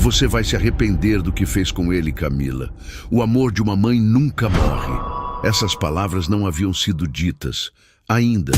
Você vai se arrepender do que fez com ele, Camila. O amor de uma mãe nunca morre. Essas palavras não haviam sido ditas ainda,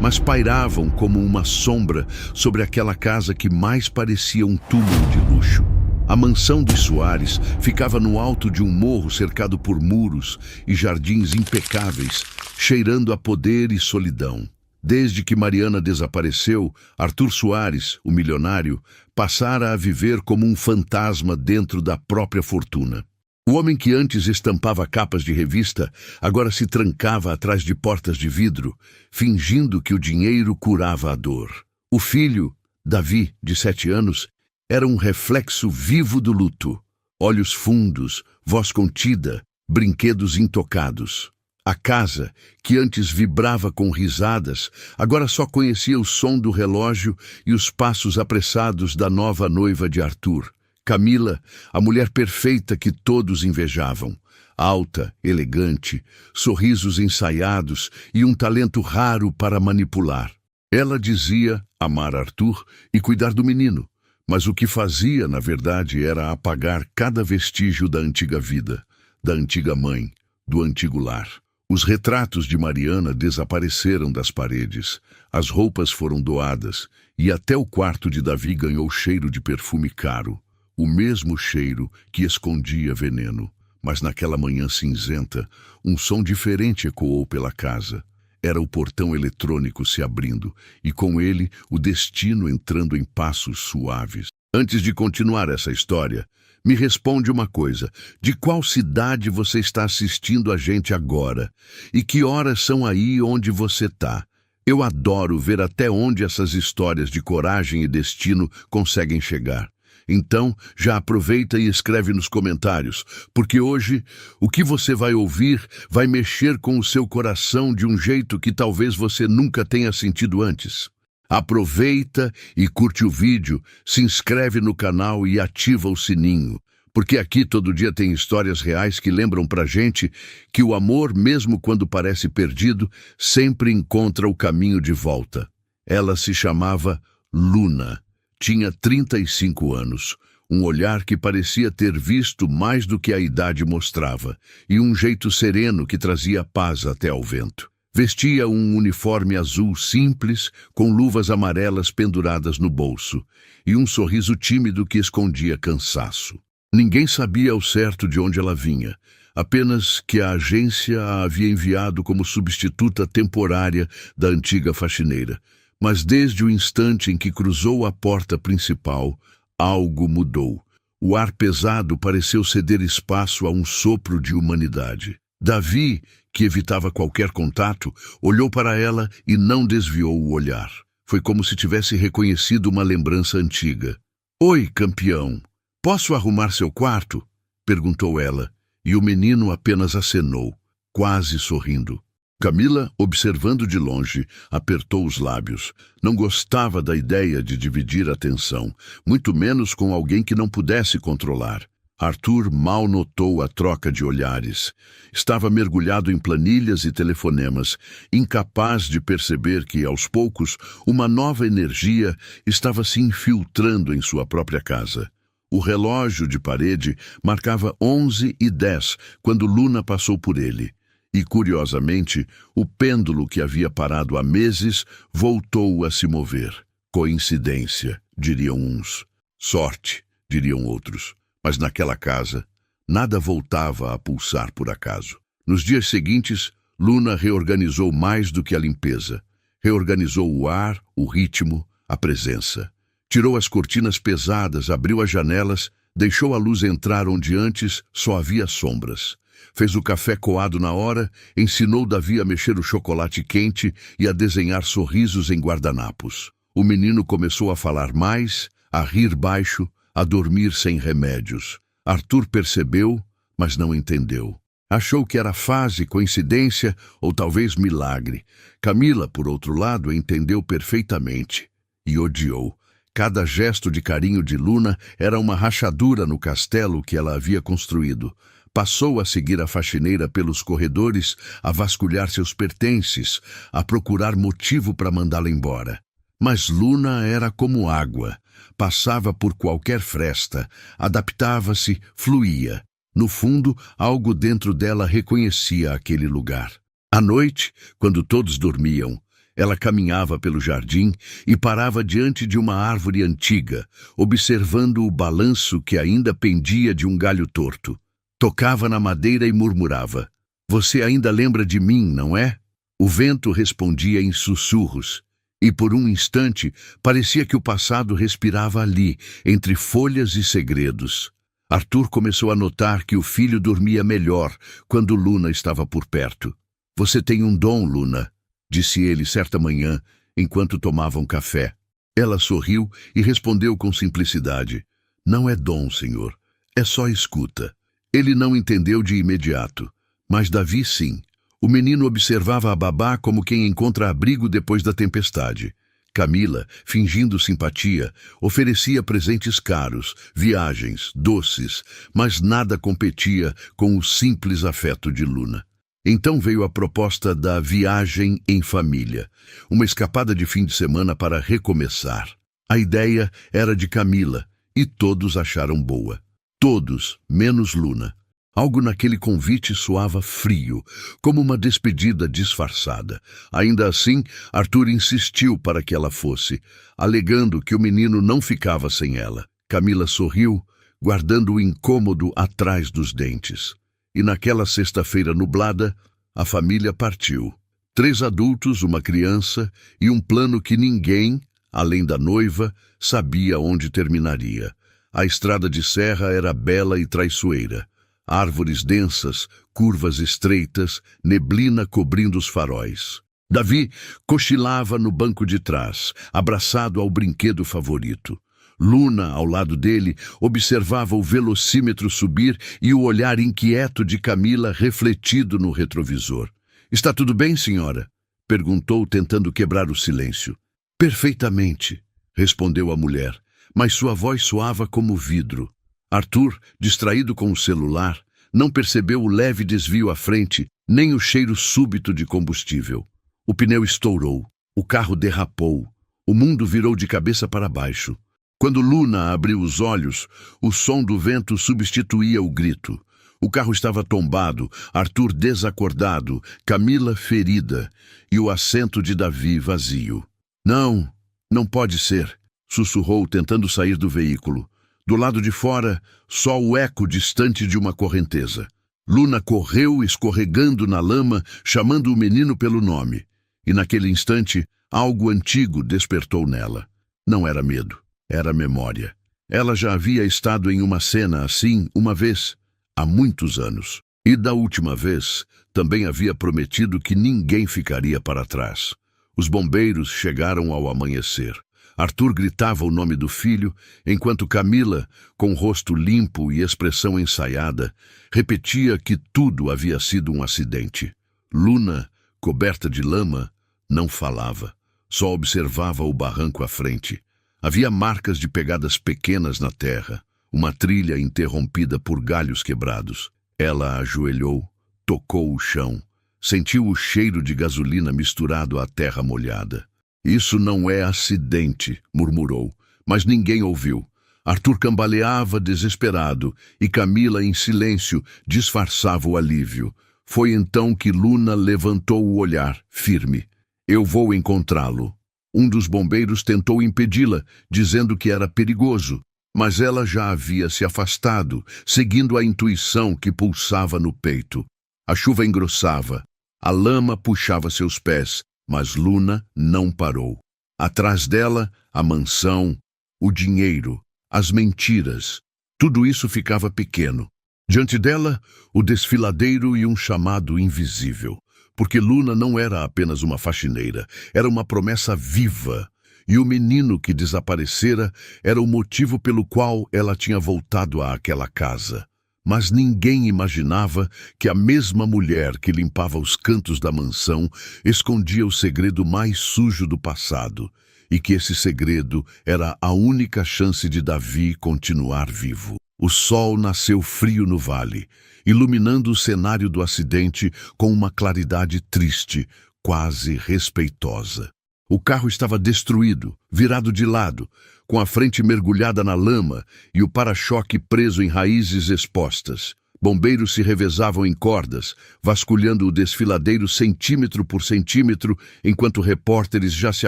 mas pairavam como uma sombra sobre aquela casa que mais parecia um túmulo de luxo. A mansão dos Soares ficava no alto de um morro cercado por muros e jardins impecáveis, cheirando a poder e solidão. Desde que Mariana desapareceu, Arthur Soares, o milionário, passara a viver como um fantasma dentro da própria fortuna. O homem que antes estampava capas de revista, agora se trancava atrás de portas de vidro, fingindo que o dinheiro curava a dor. O filho, Davi, de 7 anos, era um reflexo vivo do luto. Olhos fundos, voz contida, brinquedos intocados. A casa, que antes vibrava com risadas, agora só conhecia o som do relógio e os passos apressados da nova noiva de Arthur. Camila, a mulher perfeita que todos invejavam. Alta, elegante, sorrisos ensaiados e um talento raro para manipular. Ela dizia amar Arthur e cuidar do menino, mas o que fazia, na verdade, era apagar cada vestígio da antiga vida, da antiga mãe, do antigo lar. Os retratos de Mariana desapareceram das paredes, as roupas foram doadas e até o quarto de Davi ganhou cheiro de perfume caro, o mesmo cheiro que escondia veneno. Mas naquela manhã cinzenta, um som diferente ecoou pela casa. Era o portão eletrônico se abrindo e com ele o destino entrando em passos suaves. Antes de continuar essa história, me responde uma coisa: de qual cidade você está assistindo a gente agora? E que horas são aí onde você está? Eu adoro ver até onde essas histórias de coragem e destino conseguem chegar. Então, já aproveita e escreve nos comentários, porque hoje o que você vai ouvir vai mexer com o seu coração de um jeito que talvez você nunca tenha sentido antes. Aproveita e curte o vídeo, se inscreve no canal e ativa o sininho, porque aqui todo dia tem histórias reais que lembram pra gente que o amor, mesmo quando parece perdido, sempre encontra o caminho de volta. Ela se chamava Luna. Tinha 35 anos, um olhar que parecia ter visto mais do que a idade mostrava, e um jeito sereno que trazia paz até ao vento. Vestia um uniforme azul simples, com luvas amarelas penduradas no bolso, e um sorriso tímido que escondia cansaço. Ninguém sabia ao certo de onde ela vinha, apenas que a agência a havia enviado como substituta temporária da antiga faxineira. Mas desde o instante em que cruzou a porta principal, algo mudou. O ar pesado pareceu ceder espaço a um sopro de humanidade. Davi, que evitava qualquer contato, olhou para ela e não desviou o olhar. Foi como se tivesse reconhecido uma lembrança antiga. "Oi, campeão. Posso arrumar seu quarto?" perguntou ela, e o menino apenas acenou, quase sorrindo. Camila, observando de longe, apertou os lábios. Não gostava da ideia de dividir a atenção, muito menos com alguém que não pudesse controlar. Arthur mal notou a troca de olhares. Estava mergulhado em planilhas e telefonemas, incapaz de perceber que, aos poucos, uma nova energia estava se infiltrando em sua própria casa. O relógio de parede marcava 11h10 quando Luna passou por ele. E, curiosamente, o pêndulo que havia parado há meses voltou a se mover. Coincidência, diriam uns. Sorte, diriam outros. Mas naquela casa, nada voltava a pulsar por acaso. Nos dias seguintes, Luna reorganizou mais do que a limpeza. Reorganizou o ar, o ritmo, a presença. Tirou as cortinas pesadas, abriu as janelas, deixou a luz entrar onde antes só havia sombras. Fez o café coado na hora, ensinou Davi a mexer o chocolate quente e a desenhar sorrisos em guardanapos. O menino começou a falar mais, a rir baixo, a dormir sem remédios. Arthur percebeu, mas não entendeu. Achou que era fase, coincidência ou talvez milagre. Camila, por outro lado, entendeu perfeitamente e odiou. Cada gesto de carinho de Luna era uma rachadura no castelo que ela havia construído. Passou a seguir a faxineira pelos corredores, a vasculhar seus pertences, a procurar motivo para mandá-la embora. Mas Luna era como água. Passava por qualquer fresta, adaptava-se, fluía. No fundo, algo dentro dela reconhecia aquele lugar. À noite, quando todos dormiam, ela caminhava pelo jardim e parava diante de uma árvore antiga, observando o balanço que ainda pendia de um galho torto. Tocava na madeira e murmurava: "Você ainda lembra de mim, não é?" O vento respondia em sussurros, e por um instante parecia que o passado respirava ali, entre folhas e segredos. Arthur começou a notar que o filho dormia melhor quando Luna estava por perto. "Você tem um dom, Luna", disse ele certa manhã, enquanto tomavam café. Ela sorriu e respondeu com simplicidade: "Não é dom, senhor. É só escuta." Ele não entendeu de imediato, mas Davi sim. O menino observava a babá como quem encontra abrigo depois da tempestade. Camila, fingindo simpatia, oferecia presentes caros, viagens, doces, mas nada competia com o simples afeto de Luna. Então veio a proposta da viagem em família, uma escapada de fim de semana para recomeçar. A ideia era de Camila, e todos acharam boa. Todos, menos Luna. Algo naquele convite soava frio, como uma despedida disfarçada. Ainda assim, Arthur insistiu para que ela fosse, alegando que o menino não ficava sem ela. Camila sorriu, guardando o incômodo atrás dos dentes. E naquela sexta-feira nublada, a família partiu. 3 adultos, uma criança e um plano que ninguém, além da noiva, sabia onde terminaria. A estrada de serra era bela e traiçoeira. Árvores densas, curvas estreitas, neblina cobrindo os faróis. Davi cochilava no banco de trás, abraçado ao brinquedo favorito. Luna, ao lado dele, observava o velocímetro subir e o olhar inquieto de Camila refletido no retrovisor. "Está tudo bem, senhora?" perguntou, tentando quebrar o silêncio. "Perfeitamente", respondeu a mulher, mas sua voz soava como vidro. Arthur, distraído com o celular, não percebeu o leve desvio à frente, nem o cheiro súbito de combustível. O pneu estourou, o carro derrapou, o mundo virou de cabeça para baixo. Quando Luna abriu os olhos, o som do vento substituía o grito. O carro estava tombado, Arthur desacordado, Camila ferida e o assento de Davi vazio. "Não, não pode ser", sussurrou, tentando sair do veículo. Do lado de fora, só o eco distante de uma correnteza. Luna correu, escorregando na lama, chamando o menino pelo nome. E naquele instante, algo antigo despertou nela. Não era medo, era memória. Ela já havia estado em uma cena assim uma vez, há muitos anos. E da última vez, também havia prometido que ninguém ficaria para trás. Os bombeiros chegaram ao amanhecer. Arthur gritava o nome do filho, enquanto Camila, com rosto limpo e expressão ensaiada, repetia que tudo havia sido um acidente. Luna, coberta de lama, não falava, só observava o barranco à frente. Havia marcas de pegadas pequenas na terra, uma trilha interrompida por galhos quebrados. Ela ajoelhou, tocou o chão, sentiu o cheiro de gasolina misturado à terra molhada. "Isso não é acidente", murmurou, mas ninguém ouviu. Arthur cambaleava desesperado e Camila, em silêncio, disfarçava o alívio. Foi então que Luna levantou o olhar, firme. "Eu vou encontrá-lo." Um dos bombeiros tentou impedi-la, dizendo que era perigoso, mas ela já havia se afastado, seguindo a intuição que pulsava no peito. A chuva engrossava, a lama puxava seus pés, mas Luna não parou. Atrás dela, a mansão, o dinheiro, as mentiras. Tudo isso ficava pequeno. Diante dela, o desfiladeiro e um chamado invisível. Porque Luna não era apenas uma faxineira, era uma promessa viva. E o menino que desaparecera era o motivo pelo qual ela tinha voltado àquela casa. Mas ninguém imaginava que a mesma mulher que limpava os cantos da mansão escondia o segredo mais sujo do passado, e que esse segredo era a única chance de Davi continuar vivo. O sol nasceu frio no vale, iluminando o cenário do acidente com uma claridade triste, quase respeitosa. O carro estava destruído, virado de lado, com a frente mergulhada na lama e o para-choque preso em raízes expostas. Bombeiros se revezavam em cordas, vasculhando o desfiladeiro centímetro por centímetro, enquanto repórteres já se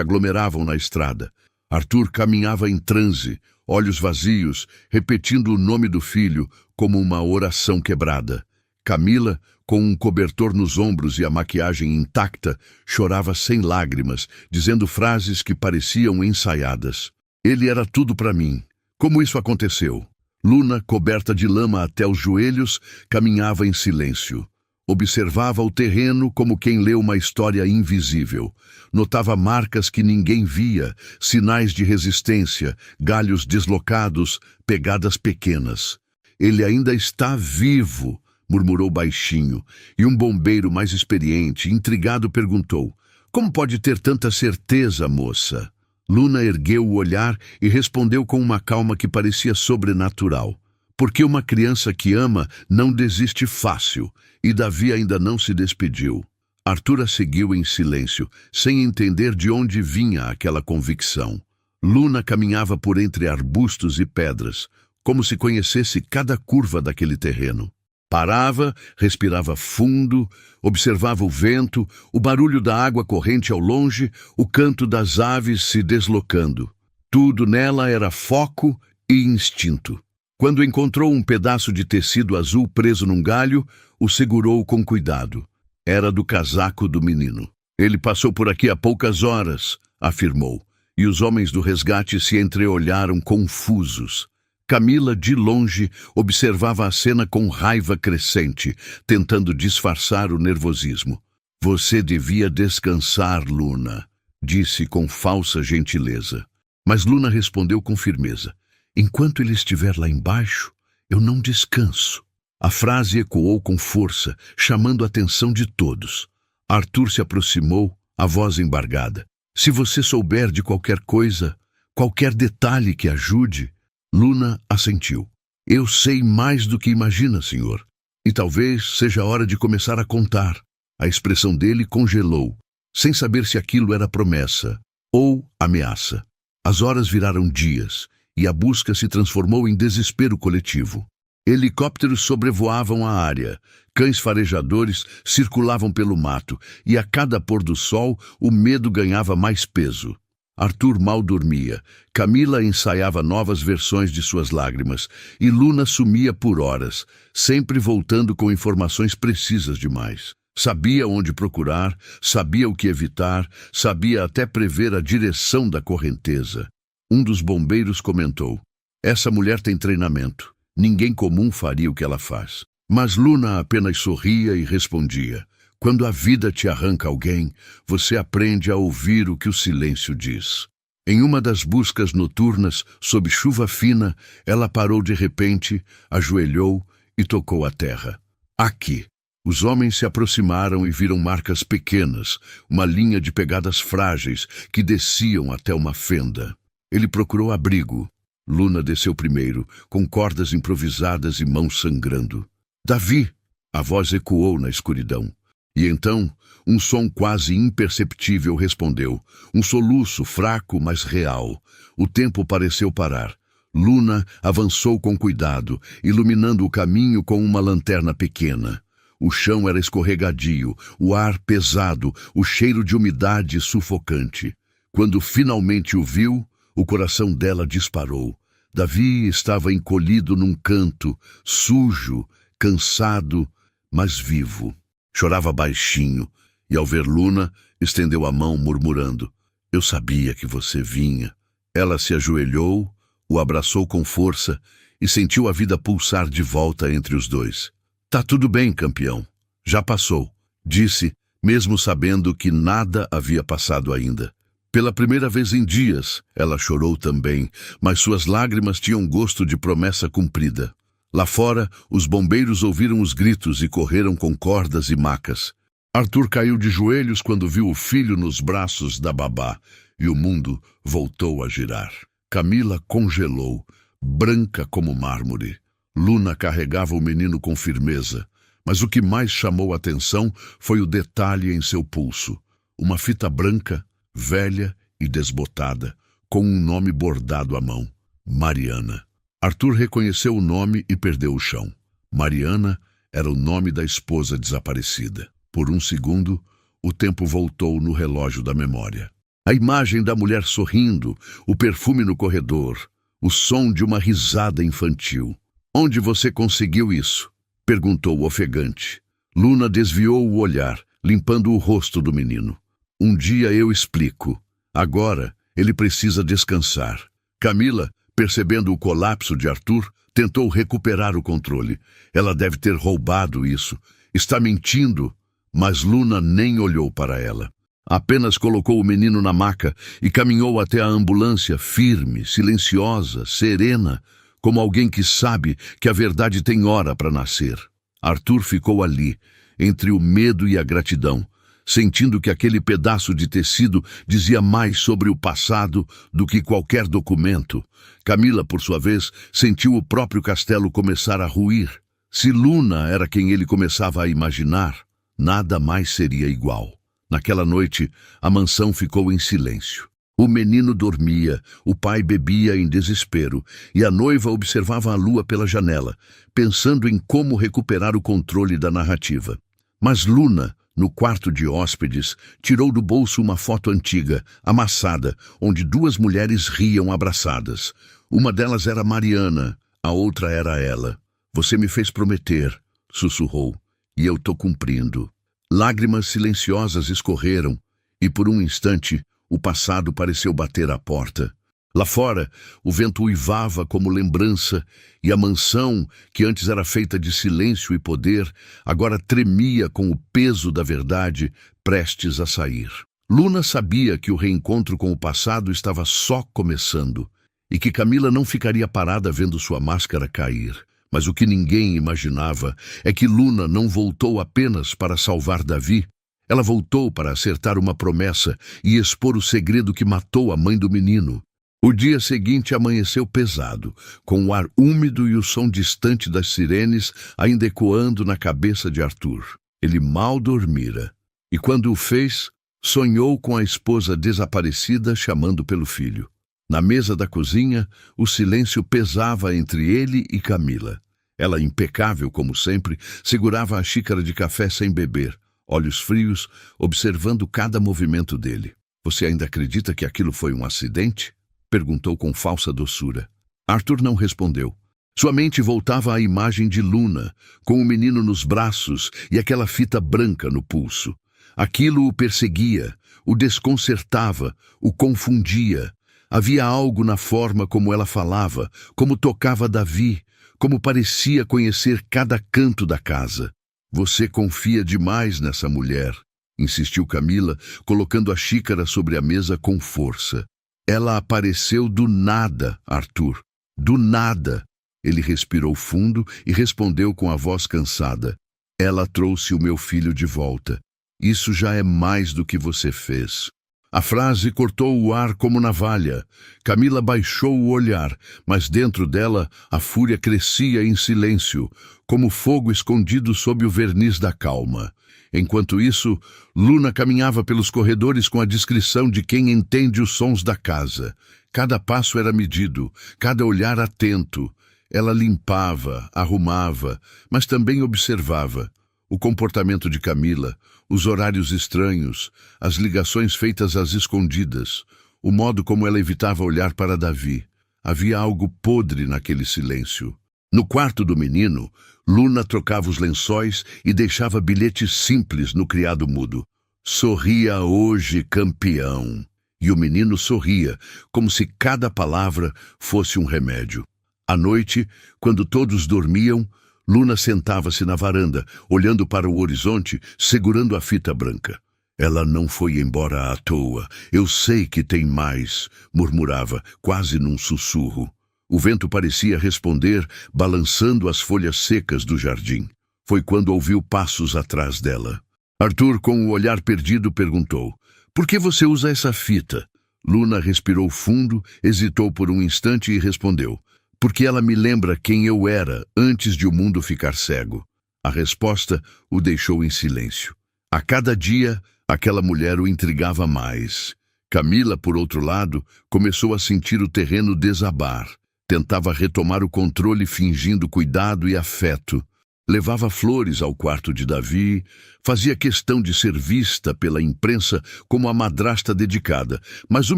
aglomeravam na estrada. Arthur caminhava em transe, olhos vazios, repetindo o nome do filho como uma oração quebrada. Camila, com um cobertor nos ombros e a maquiagem intacta, chorava sem lágrimas, dizendo frases que pareciam ensaiadas. Ele era tudo para mim. Como isso aconteceu? Luna, coberta de lama até os joelhos, caminhava em silêncio. Observava o terreno como quem lê uma história invisível. Notava marcas que ninguém via, sinais de resistência, galhos deslocados, pegadas pequenas. Ele ainda está vivo, murmurou baixinho, e um bombeiro mais experiente, intrigado, perguntou: como pode ter tanta certeza, moça? Luna ergueu o olhar e respondeu com uma calma que parecia sobrenatural. Porque uma criança que ama não desiste fácil, e Davi ainda não se despediu. Arthur a seguiu em silêncio, sem entender de onde vinha aquela convicção. Luna caminhava por entre arbustos e pedras, como se conhecesse cada curva daquele terreno. Parava, respirava fundo, observava o vento, o barulho da água corrente ao longe, o canto das aves se deslocando. Tudo nela era foco e instinto. Quando encontrou um pedaço de tecido azul preso num galho, o segurou com cuidado. Era do casaco do menino. Ele passou por aqui há poucas horas, afirmou, e os homens do resgate se entreolharam confusos. Camila, de longe, observava a cena com raiva crescente, tentando disfarçar o nervosismo. Você devia descansar, Luna, disse com falsa gentileza. Mas Luna respondeu com firmeza. Enquanto ele estiver lá embaixo, eu não descanso. A frase ecoou com força, chamando a atenção de todos. Arthur se aproximou, a voz embargada. Se você souber de qualquer coisa, qualquer detalhe que ajude... Luna assentiu. Eu sei mais do que imagina, senhor. E talvez seja a hora de começar a contar. A expressão dele congelou, sem saber se aquilo era promessa ou ameaça. As horas viraram dias, e a busca se transformou em desespero coletivo. Helicópteros sobrevoavam a área, cães farejadores circulavam pelo mato, e a cada pôr do sol o medo ganhava mais peso. Arthur mal dormia, Camila ensaiava novas versões de suas lágrimas, e Luna sumia por horas, sempre voltando com informações precisas demais. Sabia onde procurar, sabia o que evitar, sabia até prever a direção da correnteza. Um dos bombeiros comentou: essa mulher tem treinamento. Ninguém comum faria o que ela faz. Mas Luna apenas sorria e respondia: quando a vida te arranca alguém, você aprende a ouvir o que o silêncio diz. Em uma das buscas noturnas, sob chuva fina, ela parou de repente, ajoelhou e tocou a terra. Aqui. Os homens se aproximaram e viram marcas pequenas, uma linha de pegadas frágeis que desciam até uma fenda. Ele procurou abrigo. Luna desceu primeiro, com cordas improvisadas e mãos sangrando. Davi! A voz ecoou na escuridão. E então, um som quase imperceptível respondeu, um soluço fraco, mas real. O tempo pareceu parar. Luna avançou com cuidado, iluminando o caminho com uma lanterna pequena. O chão era escorregadio, o ar pesado, o cheiro de umidade sufocante. Quando finalmente o viu, o coração dela disparou. Davi estava encolhido num canto, sujo, cansado, mas vivo. Chorava baixinho, e ao ver Luna, estendeu a mão murmurando: eu sabia que você vinha. Ela se ajoelhou, o abraçou com força e sentiu a vida pulsar de volta entre os dois. Tá tudo bem, campeão. Já passou, disse, mesmo sabendo que nada havia passado ainda. Pela primeira vez em dias, ela chorou também, mas suas lágrimas tinham gosto de promessa cumprida. Lá fora, os bombeiros ouviram os gritos e correram com cordas e macas. Arthur caiu de joelhos quando viu o filho nos braços da babá, e o mundo voltou a girar. Camila congelou, branca como mármore. Luna carregava o menino com firmeza, mas o que mais chamou a atenção foi o detalhe em seu pulso. Uma fita branca, velha e desbotada, com um nome bordado à mão: Mariana. Arthur reconheceu o nome e perdeu o chão. Mariana era o nome da esposa desaparecida. Por um segundo, o tempo voltou no relógio da memória. A imagem da mulher sorrindo, o perfume no corredor, o som de uma risada infantil. "Onde você conseguiu isso?" perguntou ofegante. Luna desviou o olhar, limpando o rosto do menino. "Um dia eu explico. Agora, ele precisa descansar." Camila, percebendo o colapso de Arthur, tentou recuperar o controle. Ela deve ter roubado isso. Está mentindo. Mas Luna nem olhou para ela. Apenas colocou o menino na maca e caminhou até a ambulância, firme, silenciosa, serena, como alguém que sabe que a verdade tem hora para nascer. Arthur ficou ali, entre o medo e a gratidão, sentindo que aquele pedaço de tecido dizia mais sobre o passado do que qualquer documento. Camila, por sua vez, sentiu o próprio castelo começar a ruir. Se Luna era quem ele começava a imaginar, nada mais seria igual. Naquela noite, a mansão ficou em silêncio. O menino dormia, o pai bebia em desespero, e a noiva observava a lua pela janela, pensando em como recuperar o controle da narrativa. Mas Luna, no quarto de hóspedes, tirou do bolso uma foto antiga, amassada, onde duas mulheres riam abraçadas. Uma delas era Mariana, a outra era ela. "Você me fez prometer", sussurrou, "e eu tô cumprindo." Lágrimas silenciosas escorreram, e por um instante o passado pareceu bater à porta. Lá fora, o vento uivava como lembrança, e a mansão, que antes era feita de silêncio e poder, agora tremia com o peso da verdade, prestes a sair. Luna sabia que o reencontro com o passado estava só começando, e que Camila não ficaria parada vendo sua máscara cair. Mas o que ninguém imaginava é que Luna não voltou apenas para salvar Davi. Ela voltou para acertar uma promessa e expor o segredo que matou a mãe do menino. O dia seguinte amanheceu pesado, com o ar úmido e o som distante das sirenes ainda ecoando na cabeça de Arthur. Ele mal dormira, e quando o fez, sonhou com a esposa desaparecida chamando pelo filho. Na mesa da cozinha, o silêncio pesava entre ele e Camila. Ela, impecável como sempre, segurava a xícara de café sem beber, olhos frios, observando cada movimento dele. "Você ainda acredita que aquilo foi um acidente?" perguntou com falsa doçura. Arthur não respondeu. Sua mente voltava à imagem de Luna, com o menino nos braços e aquela fita branca no pulso. Aquilo o perseguia, o desconcertava, o confundia. Havia algo na forma como ela falava, como tocava Davi, como parecia conhecer cada canto da casa. "Você confia demais nessa mulher", insistiu Camila, colocando a xícara sobre a mesa com força. "Ela apareceu do nada, Arthur. Do nada." Ele respirou fundo e respondeu com a voz cansada: "Ela trouxe o meu filho de volta. Isso já é mais do que você fez." A frase cortou o ar como navalha. Camila baixou o olhar, mas dentro dela a fúria crescia em silêncio, como fogo escondido sob o verniz da calma. Enquanto isso, Luna caminhava pelos corredores com a discrição de quem entende os sons da casa. Cada passo era medido, cada olhar atento. Ela limpava, arrumava, mas também observava. O comportamento de Camila, os horários estranhos, as ligações feitas às escondidas, o modo como ela evitava olhar para Davi. Havia algo podre naquele silêncio. No quarto do menino, Luna trocava os lençóis e deixava bilhetes simples no criado mudo. "Sorria hoje, campeão." E o menino sorria, como se cada palavra fosse um remédio. À noite, quando todos dormiam, Luna sentava-se na varanda, olhando para o horizonte, segurando a fita branca. "Ela não foi embora à toa. Eu sei que tem mais", murmurava, quase num sussurro. O vento parecia responder, balançando as folhas secas do jardim. Foi quando ouviu passos atrás dela. Arthur, com o olhar perdido, perguntou: "Por que você usa essa fita?" Luna respirou fundo, hesitou por um instante e respondeu: "Porque ela me lembra quem eu era antes de o mundo ficar cego." A resposta o deixou em silêncio. A cada dia, aquela mulher o intrigava mais. Camila, por outro lado, começou a sentir o terreno desabar. Tentava retomar o controle fingindo cuidado e afeto. Levava flores ao quarto de Davi, fazia questão de ser vista pela imprensa como a madrasta dedicada, mas o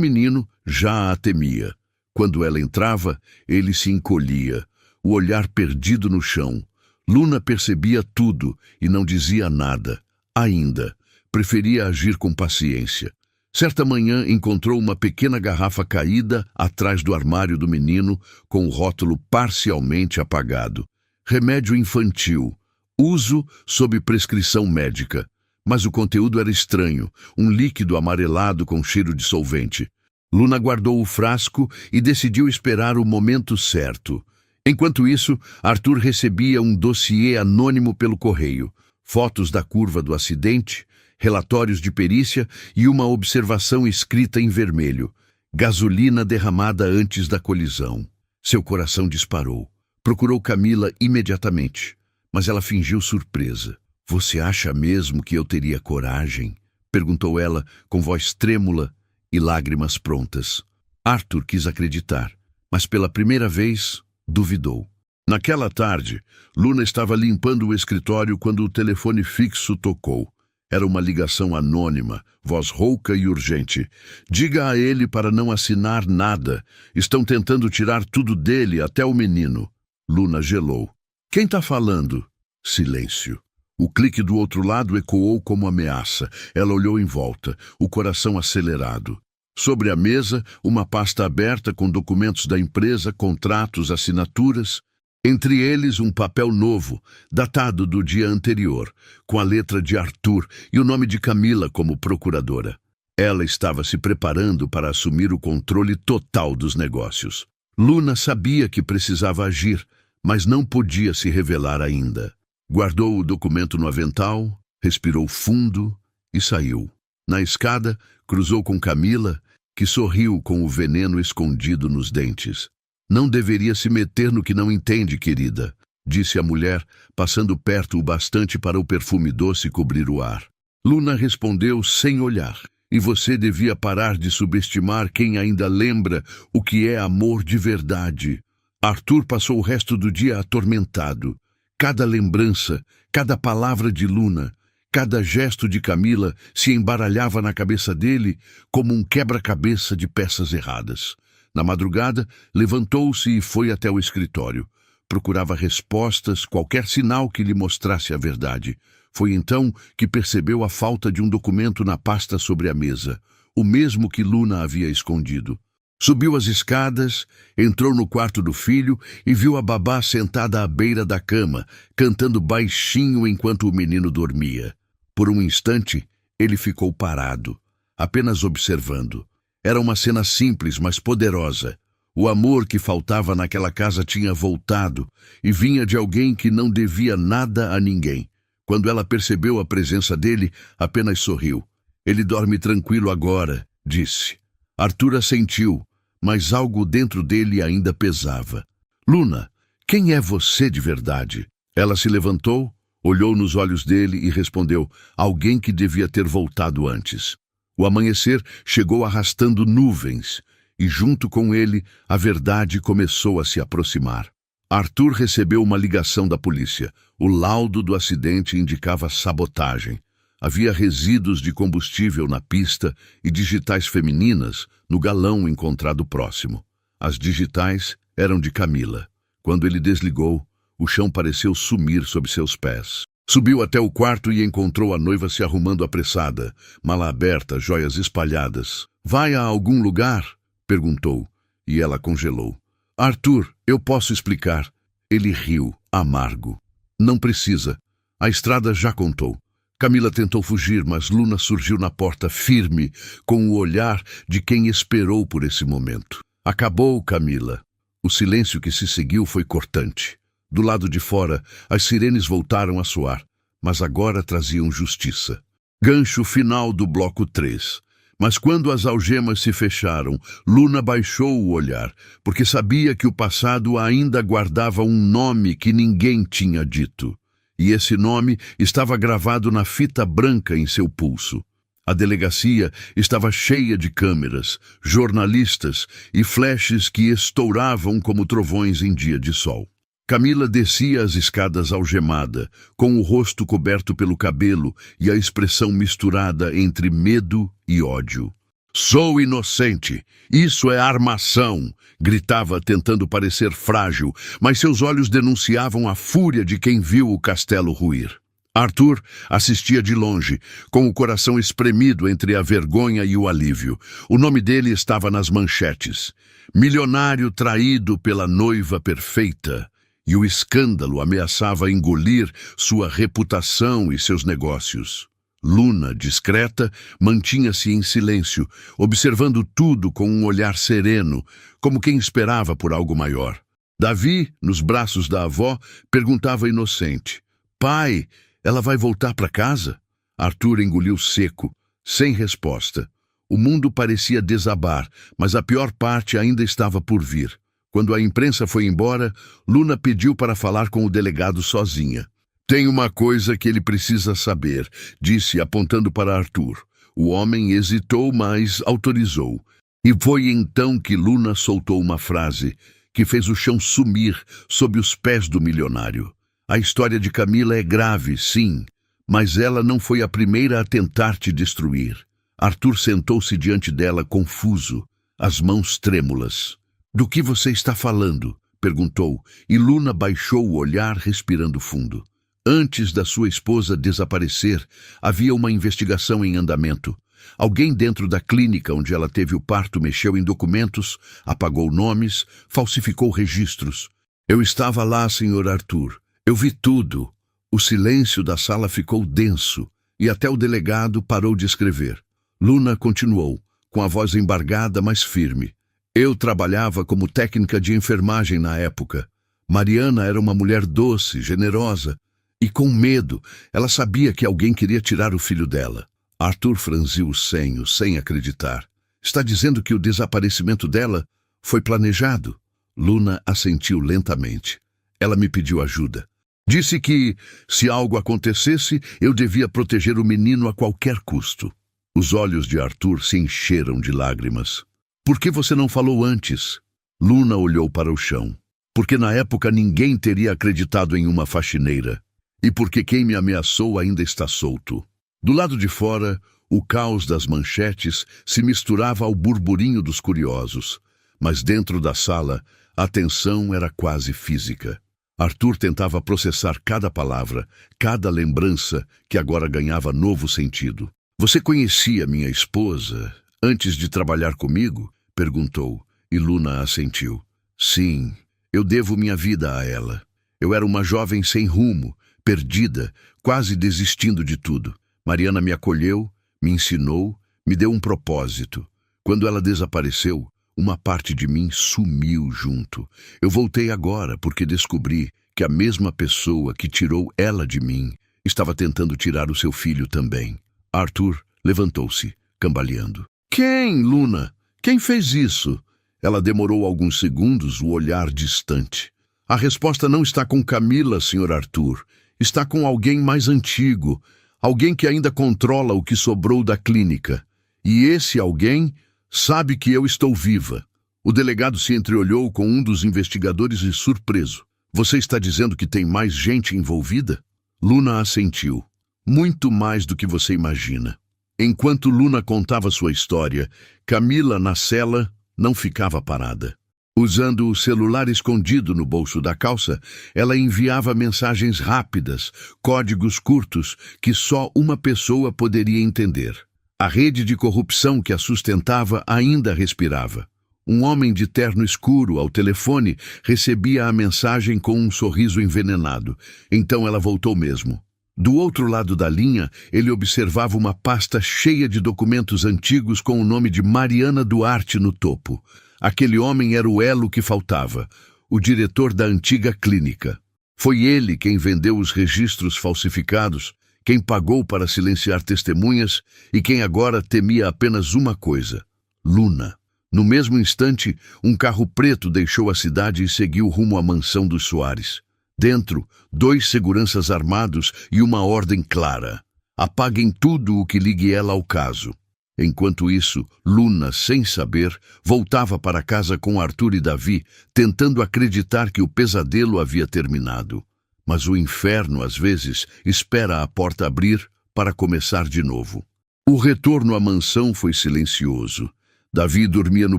menino já a temia. Quando ela entrava, ele se encolhia, o olhar perdido no chão. Luna percebia tudo e não dizia nada. Ainda, preferia agir com paciência. Certa manhã encontrou uma pequena garrafa caída atrás do armário do menino, com o rótulo parcialmente apagado. Remédio infantil, uso sob prescrição médica. Mas o conteúdo era estranho, um líquido amarelado com cheiro de solvente. Luna guardou o frasco e decidiu esperar o momento certo. Enquanto isso, Arthur recebia um dossiê anônimo pelo correio. Fotos da curva do acidente, relatórios de perícia e uma observação escrita em vermelho. Gasolina derramada antes da colisão. Seu coração disparou. Procurou Camila imediatamente, mas ela fingiu surpresa. "Você acha mesmo que eu teria coragem?" perguntou ela com voz trêmula e lágrimas prontas. Arthur quis acreditar, mas pela primeira vez duvidou. Naquela tarde, Luna estava limpando o escritório quando o telefone fixo tocou. Era uma ligação anônima, voz rouca e urgente. "Diga a ele para não assinar nada. Estão tentando tirar tudo dele, até o menino." Luna gelou. "Quem está falando?" Silêncio. O clique do outro lado ecoou como ameaça. Ela olhou em volta, o coração acelerado. Sobre a mesa, uma pasta aberta com documentos da empresa, contratos, assinaturas. Entre eles, um papel novo, datado do dia anterior, com a letra de Arthur e o nome de Camila como procuradora. Ela estava se preparando para assumir o controle total dos negócios. Luna sabia que precisava agir, mas não podia se revelar ainda. Guardou o documento no avental, respirou fundo e saiu. Na escada, cruzou com Camila, que sorriu com o veneno escondido nos dentes. "Não deveria se meter no que não entende, querida", disse a mulher, passando perto o bastante para o perfume doce cobrir o ar. Luna respondeu sem olhar. "E você devia parar de subestimar quem ainda lembra o que é amor de verdade." Arthur passou o resto do dia atormentado. Cada lembrança, cada palavra de Luna, cada gesto de Camila se embaralhava na cabeça dele como um quebra-cabeça de peças erradas. Na madrugada, levantou-se e foi até o escritório. Procurava respostas, qualquer sinal que lhe mostrasse a verdade. Foi então que percebeu a falta de um documento na pasta sobre a mesa, o mesmo que Luna havia escondido. Subiu as escadas, entrou no quarto do filho e viu a babá sentada à beira da cama, cantando baixinho enquanto o menino dormia. Por um instante, ele ficou parado, apenas observando. Era uma cena simples, mas poderosa. O amor que faltava naquela casa tinha voltado e vinha de alguém que não devia nada a ninguém. Quando ela percebeu a presença dele, apenas sorriu. "Ele dorme tranquilo agora", disse. Arthur assentiu, mas algo dentro dele ainda pesava. "Luna, quem é você de verdade?" Ela se levantou, olhou nos olhos dele e respondeu: "Alguém que devia ter voltado antes." O amanhecer chegou arrastando nuvens, e junto com ele a verdade começou a se aproximar. Arthur recebeu uma ligação da polícia. O laudo do acidente indicava sabotagem. Havia resíduos de combustível na pista e digitais femininas no galão encontrado próximo. As digitais eram de Camila. Quando ele desligou, o chão pareceu sumir sob seus pés. Subiu até o quarto e encontrou a noiva se arrumando apressada, mala aberta, joias espalhadas. "Vai a algum lugar?" perguntou, e ela congelou. "Arthur, eu posso explicar." Ele riu, amargo. "Não precisa. A estrada já contou." Camila tentou fugir, mas Luna surgiu na porta firme, com o olhar de quem esperou por esse momento. "Acabou, Camila." O silêncio que se seguiu foi cortante. Do lado de fora, as sirenes voltaram a soar, mas agora traziam justiça. Gancho final do bloco 3. Mas quando as algemas se fecharam, Luna baixou o olhar, porque sabia que o passado ainda guardava um nome que ninguém tinha dito. E esse nome estava gravado na fita branca em seu pulso. A delegacia estava cheia de câmeras, jornalistas e flashes que estouravam como trovões em dia de sol. Camila descia as escadas algemada, com o rosto coberto pelo cabelo e a expressão misturada entre medo e ódio. "Sou inocente! Isso é armação!" gritava, tentando parecer frágil, mas seus olhos denunciavam a fúria de quem viu o castelo ruir. Arthur assistia de longe, com o coração espremido entre a vergonha e o alívio. O nome dele estava nas manchetes. Milionário traído pela noiva perfeita. E o escândalo ameaçava engolir sua reputação e seus negócios. Luna, discreta, mantinha-se em silêncio, observando tudo com um olhar sereno, como quem esperava por algo maior. Davi, nos braços da avó, perguntava inocente: "Pai, ela vai voltar para casa?" Arthur engoliu seco, sem resposta. O mundo parecia desabar, mas a pior parte ainda estava por vir. Quando a imprensa foi embora, Luna pediu para falar com o delegado sozinha. "Tem uma coisa que ele precisa saber", disse, apontando para Arthur. O homem hesitou, mas autorizou. E foi então que Luna soltou uma frase que fez o chão sumir sob os pés do milionário. "A história de Camila é grave, sim, mas ela não foi a primeira a tentar te destruir." Arthur sentou-se diante dela, confuso, as mãos trêmulas. "Do que você está falando?" perguntou, e Luna baixou o olhar, respirando fundo. Antes da sua esposa desaparecer, havia uma investigação em andamento. Alguém dentro da clínica onde ela teve o parto mexeu em documentos, apagou nomes, falsificou registros. "Eu estava lá, Sr. Arthur. Eu vi tudo." O silêncio da sala ficou denso, e até o delegado parou de escrever. Luna continuou, com a voz embargada, mas firme. "Eu trabalhava como técnica de enfermagem na época. Mariana era uma mulher doce, generosa, e com medo, ela sabia que alguém queria tirar o filho dela." Arthur franziu o senho, sem acreditar. "Está dizendo que o desaparecimento dela foi planejado?" Luna assentiu lentamente. "Ela me pediu ajuda. Disse que, se algo acontecesse, eu devia proteger o menino a qualquer custo." Os olhos de Arthur se encheram de lágrimas. "Por que você não falou antes?" Luna olhou para o chão. "Porque na época ninguém teria acreditado em uma faxineira. E porque quem me ameaçou ainda está solto." Do lado de fora, o caos das manchetes se misturava ao burburinho dos curiosos. Mas dentro da sala, a tensão era quase física. Arthur tentava processar cada palavra, cada lembrança que agora ganhava novo sentido. "Você conhecia minha esposa antes de trabalhar comigo?" perguntou, e Luna assentiu. "Sim, eu devo minha vida a ela. Eu era uma jovem sem rumo, perdida, quase desistindo de tudo. Mariana me acolheu, me ensinou, me deu um propósito. Quando ela desapareceu, uma parte de mim sumiu junto. Eu voltei agora porque descobri que a mesma pessoa que tirou ela de mim estava tentando tirar o seu filho também." Arthur levantou-se, cambaleando. "Quem, Luna? Quem fez isso?" Ela demorou alguns segundos, o olhar distante. "A resposta não está com Camila, Sr. Arthur. Está com alguém mais antigo, alguém que ainda controla o que sobrou da clínica. E esse alguém sabe que eu estou viva." O delegado se entreolhou com um dos investigadores e surpreso. "Você está dizendo que tem mais gente envolvida?" Luna assentiu. "Muito mais do que você imagina." Enquanto Luna contava sua história, Camila, na cela, não ficava parada. Usando o celular escondido no bolso da calça, ela enviava mensagens rápidas, códigos curtos que só uma pessoa poderia entender. A rede de corrupção que a sustentava ainda respirava. Um homem de terno escuro ao telefone recebia a mensagem com um sorriso envenenado. Então ela voltou mesmo. Do outro lado da linha, ele observava uma pasta cheia de documentos antigos com o nome de Mariana Duarte no topo. Aquele homem era o elo que faltava, o diretor da antiga clínica. Foi ele quem vendeu os registros falsificados, quem pagou para silenciar testemunhas e quem agora temia apenas uma coisa: Luna. No mesmo instante, um carro preto deixou a cidade e seguiu rumo à mansão dos Soares. Dentro, 2 seguranças armados e uma ordem clara: Apaguem tudo o que ligue ela ao caso. Enquanto isso, Luna, sem saber, voltava para casa com Arthur e Davi, tentando acreditar que o pesadelo havia terminado. Mas o inferno, às vezes, espera a porta abrir para começar de novo. O retorno à mansão foi silencioso. Davi dormia no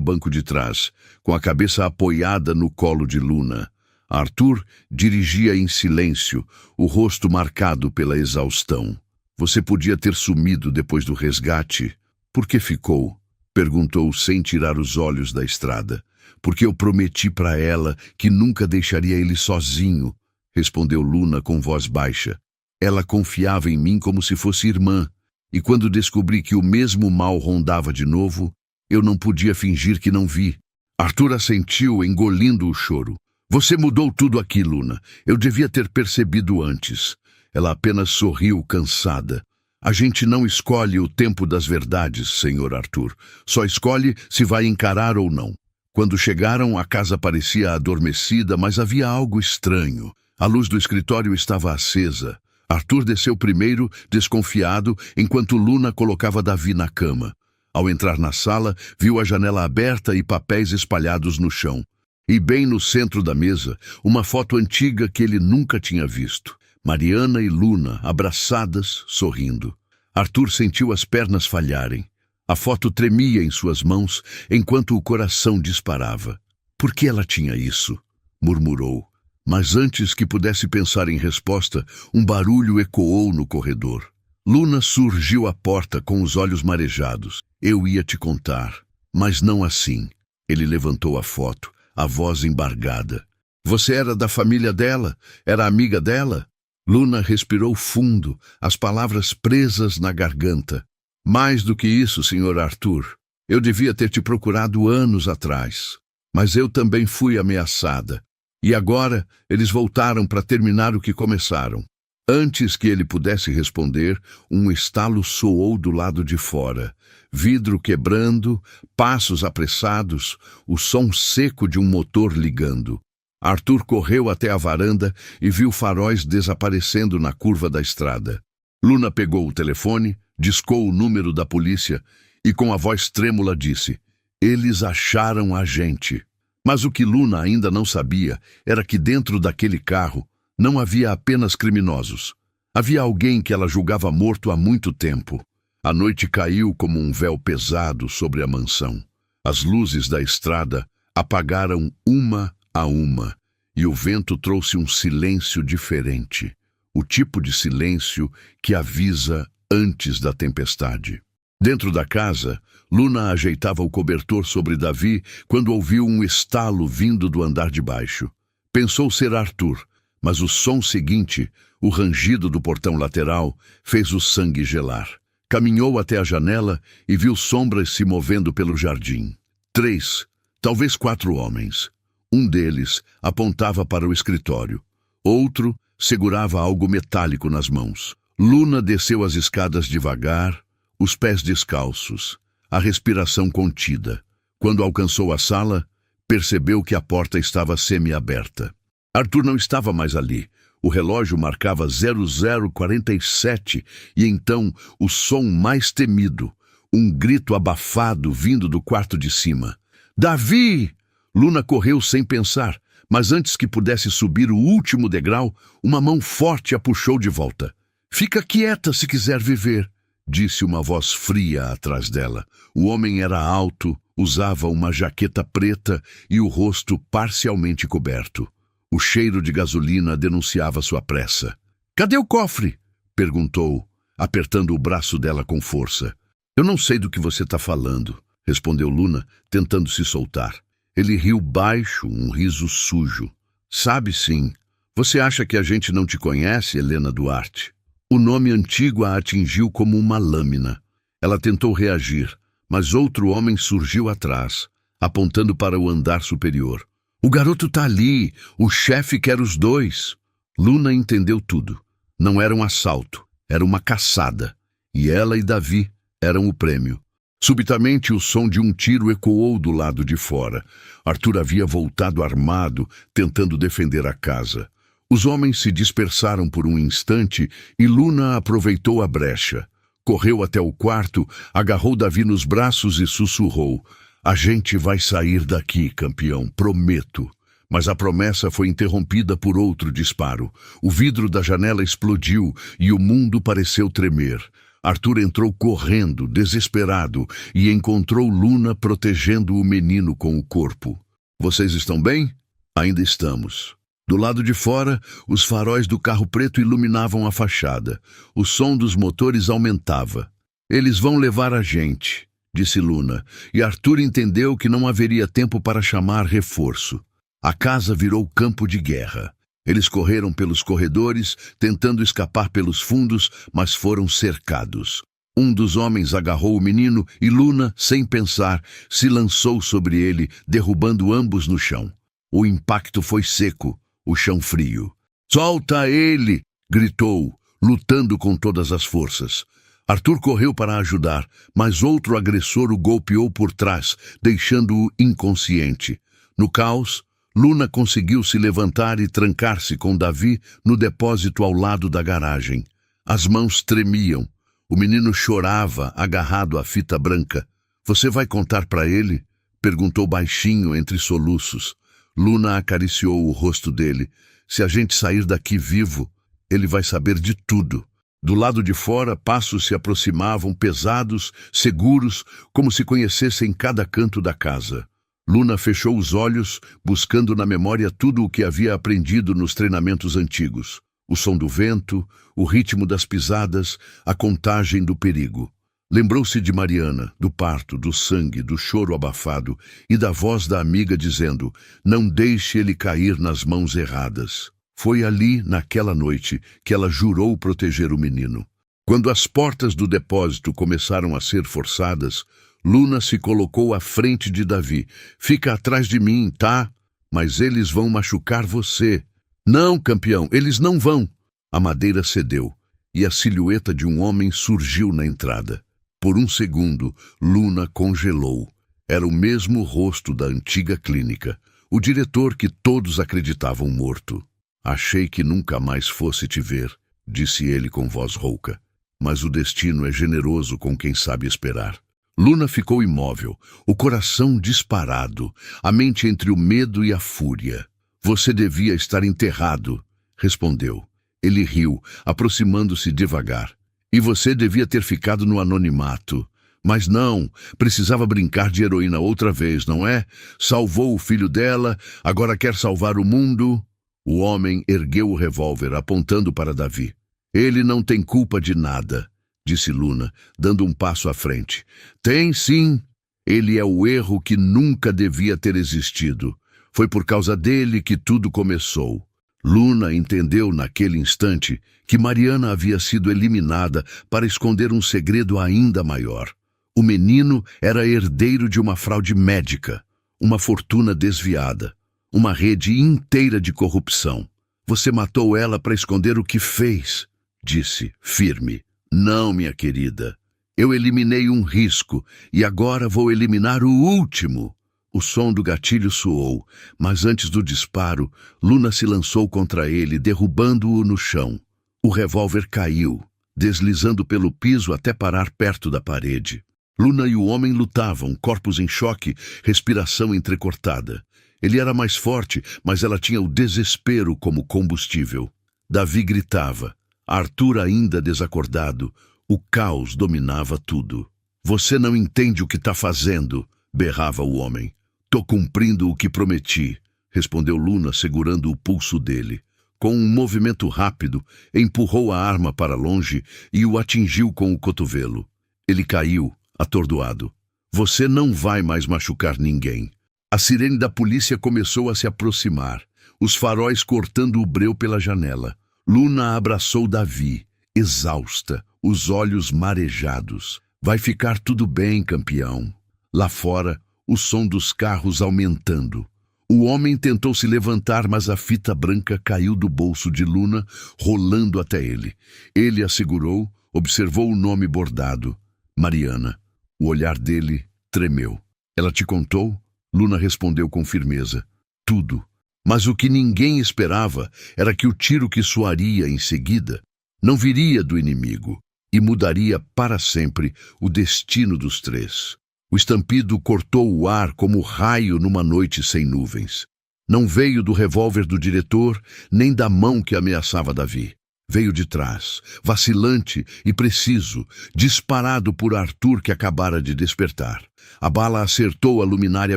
banco de trás, com a cabeça apoiada no colo de Luna. Arthur dirigia em silêncio, o rosto marcado pela exaustão. Você podia ter sumido depois do resgate. Por que ficou? Perguntou sem tirar os olhos da estrada. Porque eu prometi para ela que nunca deixaria ele sozinho, respondeu Luna com voz baixa. Ela confiava em mim como se fosse irmã, e quando descobri que o mesmo mal rondava de novo, eu não podia fingir que não vi. Arthur assentiu, engolindo o choro. Você mudou tudo aqui, Luna. Eu devia ter percebido antes. Ela apenas sorriu, cansada. A gente não escolhe o tempo das verdades, senhor Arthur. Só escolhe se vai encarar ou não. Quando chegaram, a casa parecia adormecida, mas havia algo estranho. A luz do escritório estava acesa. Arthur desceu primeiro, desconfiado, enquanto Luna colocava Davi na cama. Ao entrar na sala, viu a janela aberta e papéis espalhados no chão. E bem no centro da mesa, uma foto antiga que ele nunca tinha visto. Mariana e Luna, abraçadas, sorrindo. Arthur sentiu as pernas falharem. A foto tremia em suas mãos, enquanto o coração disparava. Por que ela tinha isso? Murmurou. Mas antes que pudesse pensar em resposta, um barulho ecoou no corredor. Luna surgiu à porta com os olhos marejados. Eu ia te contar, mas não assim. Ele levantou a foto, a voz embargada. Você era da família dela? Era amiga dela? Luna respirou fundo, as palavras presas na garganta. Mais do que isso, senhor Arthur. Eu devia ter te procurado anos atrás. Mas eu também fui ameaçada. E agora eles voltaram para terminar o que começaram. Antes que ele pudesse responder, um estalo soou do lado de fora. Vidro quebrando, passos apressados, o som seco de um motor ligando. Arthur correu até a varanda e viu faróis desaparecendo na curva da estrada. Luna pegou o telefone, discou o número da polícia e com a voz trêmula disse: eles acharam a gente. Mas o que Luna ainda não sabia era que dentro daquele carro não havia apenas criminosos. Havia alguém que ela julgava morto há muito tempo. A noite caiu como um véu pesado sobre a mansão. As luzes da estrada apagaram uma a uma, e o vento trouxe um silêncio diferente. O tipo de silêncio que avisa antes da tempestade. Dentro da casa, Luna ajeitava o cobertor sobre Davi quando ouviu um estalo vindo do andar de baixo. Pensou ser Arthur, mas o som seguinte, o rangido do portão lateral, fez o sangue gelar. Caminhou até a janela e viu sombras se movendo pelo jardim. 3, talvez 4 homens. Um deles apontava para o escritório. Outro segurava algo metálico nas mãos. Luna desceu as escadas devagar, os pés descalços, a respiração contida. Quando alcançou a sala, percebeu que a porta estava semi-aberta. Arthur não estava mais ali. O relógio marcava 00:47 e então o som mais temido, um grito abafado vindo do quarto de cima. Davi! Luna correu sem pensar, mas antes que pudesse subir o último degrau, uma mão forte a puxou de volta. Fica quieta se quiser viver, disse uma voz fria atrás dela. O homem era alto, usava uma jaqueta preta e o rosto parcialmente coberto. O cheiro de gasolina denunciava sua pressa. Cadê o cofre? Perguntou, apertando o braço dela com força. Eu não sei do que você está falando, respondeu Luna, tentando se soltar. Ele riu baixo, um riso sujo. Sabe sim. Você acha que a gente não te conhece, Helena Duarte? O nome antigo a atingiu como uma lâmina. Ela tentou reagir, mas outro homem surgiu atrás, apontando para o andar superior. O garoto tá ali, o chefe quer os dois. Luna entendeu tudo. Não era um assalto, era uma caçada. E ela e Davi eram o prêmio. Subitamente o som de um tiro ecoou do lado de fora. Arthur havia voltado armado, tentando defender a casa. Os homens se dispersaram por um instante e Luna aproveitou a brecha. Correu até o quarto, agarrou Davi nos braços e sussurrou: "A gente vai sair daqui, campeão, prometo." Mas a promessa foi interrompida por outro disparo. O vidro da janela explodiu e o mundo pareceu tremer. Arthur entrou correndo, desesperado, e encontrou Luna protegendo o menino com o corpo. "Vocês estão bem?" "Ainda estamos." Do lado de fora, os faróis do carro preto iluminavam a fachada. O som dos motores aumentava. "Eles vão levar a gente", disse Luna, e Arthur entendeu que não haveria tempo para chamar reforço. A casa virou campo de guerra. Eles correram pelos corredores, tentando escapar pelos fundos, mas foram cercados. Um dos homens agarrou o menino e Luna, sem pensar, se lançou sobre ele, derrubando ambos no chão. O impacto foi seco, o chão frio. "Solta ele!" gritou, lutando com todas as forças. Arthur correu para ajudar, mas outro agressor o golpeou por trás, deixando-o inconsciente. No caos, Luna conseguiu se levantar e trancar-se com Davi no depósito ao lado da garagem. As mãos tremiam. O menino chorava, agarrado à fita branca. "Você vai contar para ele?" perguntou baixinho entre soluços. Luna acariciou o rosto dele. "Se a gente sair daqui vivo, ele vai saber de tudo." Do lado de fora, passos se aproximavam, pesados, seguros, como se conhecessem cada canto da casa. Luna fechou os olhos, buscando na memória tudo o que havia aprendido nos treinamentos antigos. O som do vento, o ritmo das pisadas, a contagem do perigo. Lembrou-se de Mariana, do parto, do sangue, do choro abafado e da voz da amiga dizendo: "Não deixe ele cair nas mãos erradas." Foi ali, naquela noite, que ela jurou proteger o menino. Quando as portas do depósito começaram a ser forçadas, Luna se colocou à frente de Davi. "Fica atrás de mim, tá? Mas eles vão machucar você." "Não, campeão, eles não vão." A madeira cedeu, e a silhueta de um homem surgiu na entrada. Por um segundo, Luna congelou. Era o mesmo rosto da antiga clínica, o diretor que todos acreditavam morto. "Achei que nunca mais fosse te ver", disse ele com voz rouca. "Mas o destino é generoso com quem sabe esperar." Luna ficou imóvel, o coração disparado, a mente entre o medo e a fúria. "Você devia estar enterrado", respondeu. Ele riu, aproximando-se devagar. "E você devia ter ficado no anonimato." "Mas não, precisava brincar de heroína outra vez, não é? Salvou o filho dela, agora quer salvar o mundo." O homem ergueu o revólver, apontando para Davi. "Ele não tem culpa de nada", disse Luna, dando um passo à frente. "Tem sim. Ele é o erro que nunca devia ter existido. Foi por causa dele que tudo começou." Luna entendeu naquele instante que Mariana havia sido eliminada para esconder um segredo ainda maior. O menino era herdeiro de uma fraude médica, uma fortuna desviada, uma rede inteira de corrupção. "Você matou ela para esconder o que fez", disse, firme. "Não, minha querida. Eu eliminei um risco e agora vou eliminar o último." O som do gatilho soou, mas antes do disparo, Luna se lançou contra ele, derrubando-o no chão. O revólver caiu, deslizando pelo piso até parar perto da parede. Luna e o homem lutavam, corpos em choque, respiração entrecortada. Ele era mais forte, mas ela tinha o desespero como combustível. Davi gritava. Arthur ainda desacordado. O caos dominava tudo. "Você não entende o que está fazendo", berrava o homem. "Tô cumprindo o que prometi", respondeu Luna, segurando o pulso dele. Com um movimento rápido, empurrou a arma para longe e o atingiu com o cotovelo. Ele caiu, atordoado. "Você não vai mais machucar ninguém." A sirene da polícia começou a se aproximar, os faróis cortando o breu pela janela. Luna abraçou Davi, exausta, os olhos marejados. "Vai ficar tudo bem, campeão." Lá fora, o som dos carros aumentando. O homem tentou se levantar, mas a fita branca caiu do bolso de Luna, rolando até ele. Ele a segurou, observou o nome bordado. Mariana. O olhar dele tremeu. "Ela te contou?" Luna respondeu com firmeza. "Tudo. Mas o que ninguém esperava era que o tiro que soaria em seguida não viria do inimigo e mudaria para sempre o destino dos três. O estampido cortou o ar como raio numa noite sem nuvens. Não veio do revólver do diretor, nem da mão que ameaçava Davi. Veio de trás, vacilante e preciso, disparado por Arthur que acabara de despertar. A bala acertou a luminária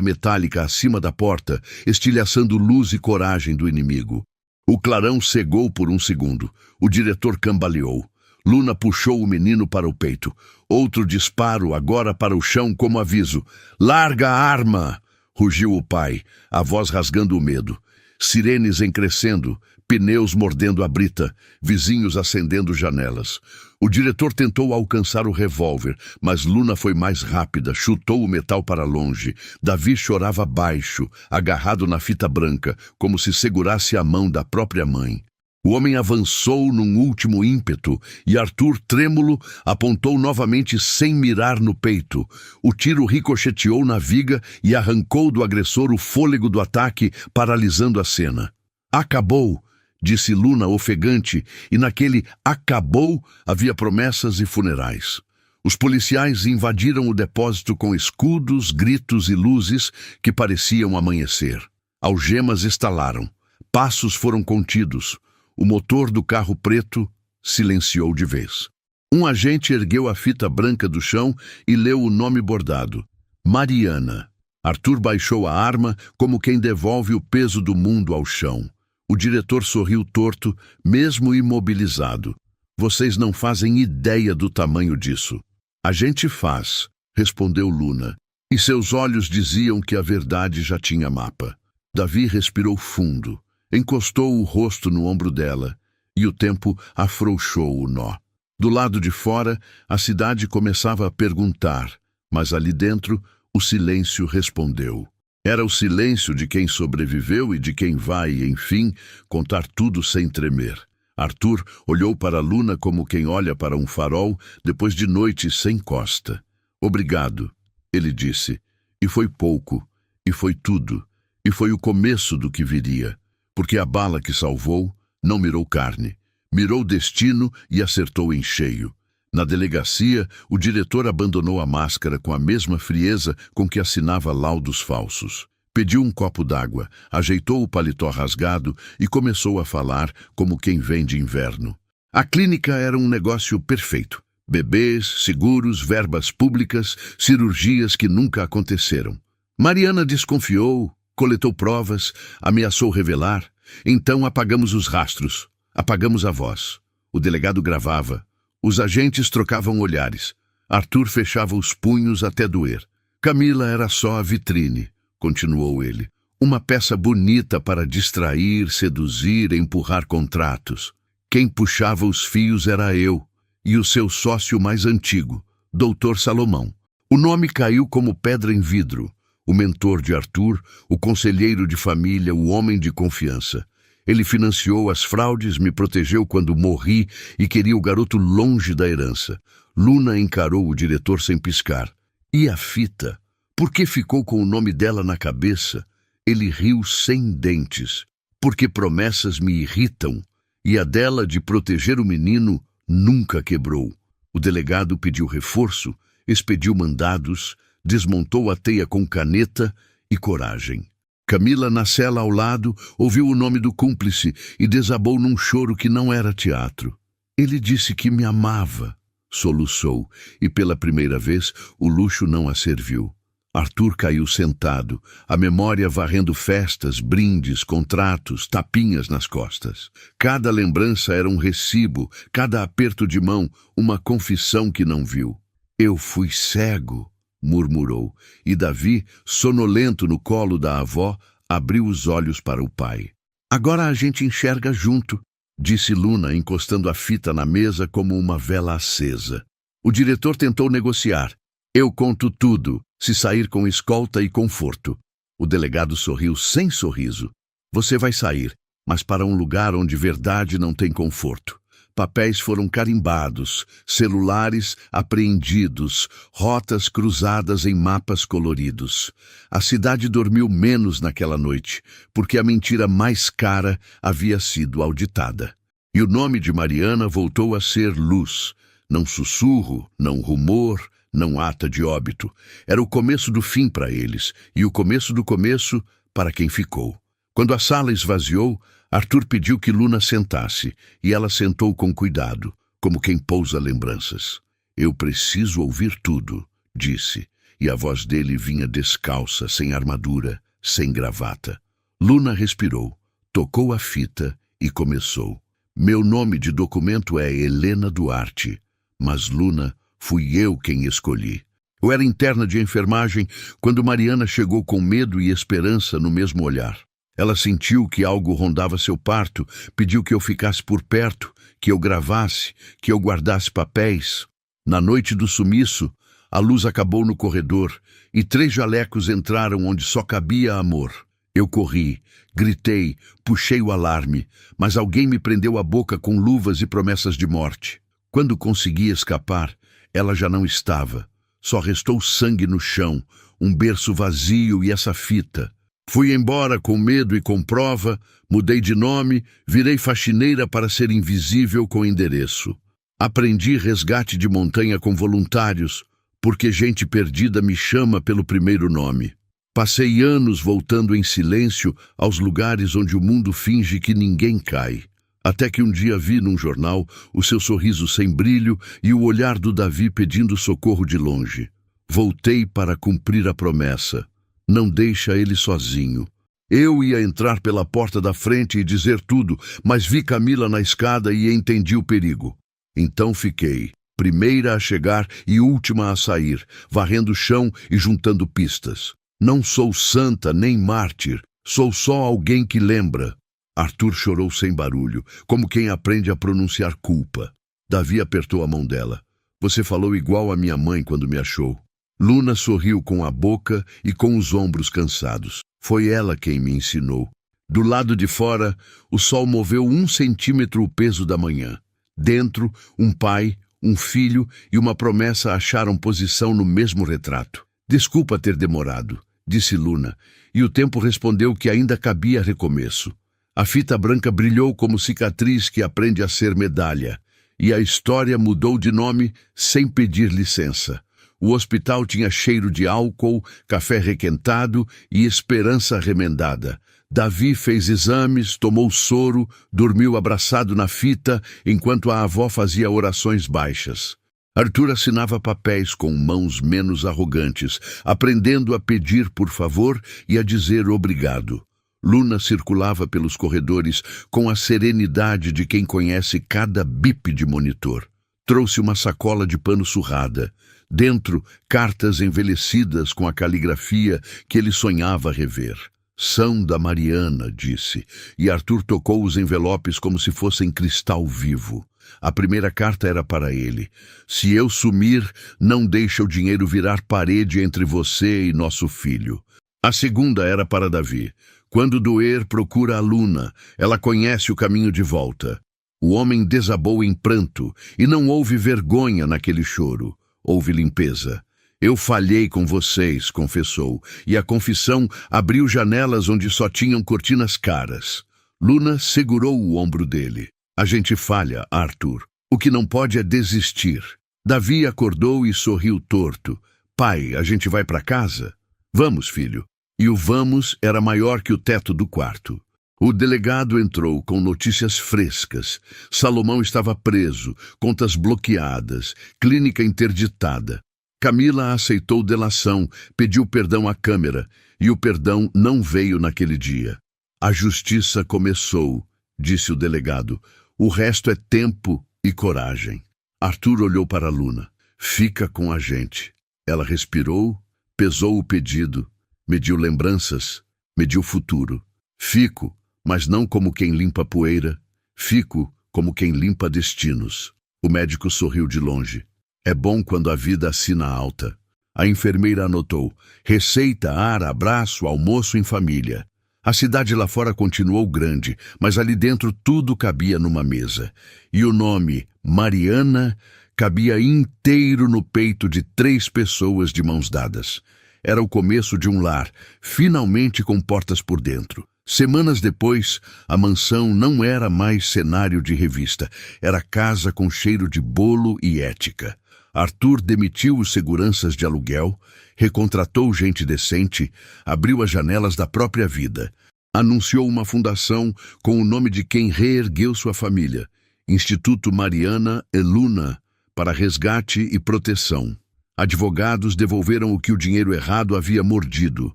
metálica acima da porta, estilhaçando luz e coragem do inimigo. O clarão cegou por um segundo. O diretor cambaleou. Luna puxou o menino para o peito. Outro disparo, agora para o chão como aviso. "Larga a arma!" rugiu o pai, a voz rasgando o medo. Sirenes em crescendo, pneus mordendo a brita, vizinhos acendendo janelas. O diretor tentou alcançar o revólver, mas Luna foi mais rápida, chutou o metal para longe. Davi chorava baixo, agarrado na fita branca, como se segurasse a mão da própria mãe. O homem avançou num último ímpeto e Arthur, trêmulo, apontou novamente sem mirar no peito. O tiro ricocheteou na viga e arrancou do agressor o fôlego do ataque, paralisando a cena. "Acabou!" disse Luna ofegante, e naquele "acabou" havia promessas e funerais. Os policiais invadiram o depósito com escudos, gritos e luzes que pareciam amanhecer. Algemas estalaram. Passos foram contidos. O motor do carro preto silenciou de vez. Um agente ergueu a fita branca do chão e leu o nome bordado. Mariana. Arthur baixou a arma como quem devolve o peso do mundo ao chão. O diretor sorriu torto, mesmo imobilizado. "Vocês não fazem ideia do tamanho disso." "A gente faz", respondeu Luna, e seus olhos diziam que a verdade já tinha mapa. Davi respirou fundo. Encostou o rosto no ombro dela, e o tempo afrouxou o nó. Do lado de fora, a cidade começava a perguntar, mas ali dentro, o silêncio respondeu. Era o silêncio de quem sobreviveu e de quem vai, enfim, contar tudo sem tremer. Arthur olhou para Luna como quem olha para um farol depois de noite sem costa. "Obrigado", ele disse, e foi pouco, e foi tudo, e foi o começo do que viria. Porque a bala que salvou não mirou carne, mirou destino e acertou em cheio. Na delegacia, o diretor abandonou a máscara com a mesma frieza com que assinava laudos falsos. Pediu um copo d'água, ajeitou o paletó rasgado e começou a falar como quem vem de inverno. A clínica era um negócio perfeito. Bebês, seguros, verbas públicas, cirurgias que nunca aconteceram. Mariana desconfiou, coletou provas, ameaçou revelar. Então apagamos os rastros, apagamos a voz. O delegado gravava. Os agentes trocavam olhares. Arthur fechava os punhos até doer. "Camila era só a vitrine", continuou ele. "Uma peça bonita para distrair, seduzir, empurrar contratos. Quem puxava os fios era eu e o seu sócio mais antigo, Dr. Salomão. O nome caiu como pedra em vidro. O mentor de Arthur, o conselheiro de família, o homem de confiança. Ele financiou as fraudes, me protegeu quando morri e queria o garoto longe da herança." Luna encarou o diretor sem piscar. "E a fita? Por que ficou com o nome dela na cabeça?" Ele riu sem dentes. "Porque promessas me irritam, e a dela de proteger o menino nunca quebrou." O delegado pediu reforço, expediu mandados, desmontou a teia com caneta e coragem. Camila, na cela ao lado, ouviu o nome do cúmplice e desabou num choro que não era teatro. "Ele disse que me amava", soluçou, e pela primeira vez o luxo não a serviu. Arthur caiu sentado, a memória varrendo festas, brindes, contratos, tapinhas nas costas. Cada lembrança era um recibo, cada aperto de mão, uma confissão que não viu. "Eu fui cego", murmurou, e Davi, sonolento no colo da avó, abriu os olhos para o pai. "Agora a gente enxerga junto", disse Luna, encostando a fita na mesa como uma vela acesa. O diretor tentou negociar. "Eu conto tudo, se sair com escolta e conforto." O delegado sorriu sem sorriso. "Você vai sair, mas para um lugar onde verdade não tem conforto. Papéis foram carimbados, celulares apreendidos, rotas cruzadas em mapas coloridos. A cidade dormiu menos naquela noite, porque a mentira mais cara havia sido auditada. E o nome de Mariana voltou a ser luz. Não sussurro, não rumor, não ata de óbito. Era o começo do fim para eles, e o começo do começo para quem ficou. Quando a sala esvaziou, Arthur pediu que Luna sentasse, e ela sentou com cuidado, como quem pousa lembranças. Eu preciso ouvir tudo, disse, e a voz dele vinha descalça, sem armadura, sem gravata. Luna respirou, tocou a fita e começou. Meu nome de documento é Helena Duarte, mas Luna, fui eu quem escolhi. Eu era interna de enfermagem quando Mariana chegou com medo e esperança no mesmo olhar. Ela sentiu que algo rondava seu parto, pediu que eu ficasse por perto, que eu gravasse, que eu guardasse papéis. Na noite do sumiço, a luz acabou no corredor e 3 jalecos entraram onde só cabia amor. Eu corri, gritei, puxei o alarme, mas alguém me prendeu a boca com luvas e promessas de morte. Quando consegui escapar, ela já não estava. Só restou sangue no chão, um berço vazio e essa fita. Fui embora com medo e com prova, mudei de nome, virei faxineira para ser invisível com endereço. Aprendi resgate de montanha com voluntários, porque gente perdida me chama pelo primeiro nome. Passei anos voltando em silêncio aos lugares onde o mundo finge que ninguém cai. Até que um dia vi num jornal o seu sorriso sem brilho e o olhar do Davi pedindo socorro de longe. Voltei para cumprir a promessa. Não deixa ele sozinho. Eu ia entrar pela porta da frente e dizer tudo, mas vi Camila na escada e entendi o perigo. Então fiquei, primeira a chegar e última a sair, varrendo o chão e juntando pistas. Não sou santa nem mártir, sou só alguém que lembra. Arthur chorou sem barulho, como quem aprende a pronunciar culpa. Davi apertou a mão dela. Você falou igual a minha mãe quando me achou. Luna sorriu com a boca e com os ombros cansados. Foi ela quem me ensinou. Do lado de fora, o sol moveu 1 centímetro o peso da manhã. Dentro, um pai, um filho e uma promessa acharam posição no mesmo retrato. Desculpa ter demorado, disse Luna, e o tempo respondeu que ainda cabia recomeço. A fita branca brilhou como cicatriz que aprende a ser medalha, e a história mudou de nome sem pedir licença. O hospital tinha cheiro de álcool, café requentado e esperança remendada. Davi fez exames, tomou soro, dormiu abraçado na fita, enquanto a avó fazia orações baixas. Arthur assinava papéis com mãos menos arrogantes, aprendendo a pedir por favor e a dizer obrigado. Luna circulava pelos corredores com a serenidade de quem conhece cada bip de monitor. Trouxe uma sacola de pano surrada. Dentro, cartas envelhecidas com a caligrafia que ele sonhava rever. São da Mariana, disse, e Arthur tocou os envelopes como se fossem cristal vivo. A primeira carta era para ele. Se eu sumir, não deixa o dinheiro virar parede entre você e nosso filho. A segunda era para Davi. Quando doer, procura a Luna. Ela conhece o caminho de volta. O homem desabou em pranto, e não houve vergonha naquele choro. Houve limpeza. Eu falhei com vocês, confessou, e a confissão abriu janelas onde só tinham cortinas caras. Luna segurou o ombro dele. A gente falha, Arthur. O que não pode é desistir. Davi acordou e sorriu torto. Pai, a gente vai para casa? Vamos, filho. E o vamos era maior que o teto do quarto. O delegado entrou com notícias frescas. Salomão estava preso, contas bloqueadas, clínica interditada. Camila aceitou delação, pediu perdão à Câmara, e o perdão não veio naquele dia. A justiça começou, disse o delegado. O resto é tempo e coragem. Arthur olhou para Luna. Fica com a gente. Ela respirou, pesou o pedido, mediu lembranças, mediu futuro. Fico, mas não como quem limpa poeira. Fico como quem limpa destinos. O médico sorriu de longe. É bom quando a vida assina alta. A enfermeira anotou. Receita, ar, abraço, almoço em família. A cidade lá fora continuou grande, mas ali dentro tudo cabia numa mesa. E o nome Mariana cabia inteiro no peito de 3 pessoas de mãos dadas. Era o começo de um lar, finalmente com portas por dentro. Semanas depois, a mansão não era mais cenário de revista, era casa com cheiro de bolo e ética. Arthur demitiu os seguranças de aluguel, recontratou gente decente, abriu as janelas da própria vida. Anunciou uma fundação com o nome de quem reergueu sua família, Instituto Mariana e Luna, para resgate e proteção. Advogados devolveram o que o dinheiro errado havia mordido.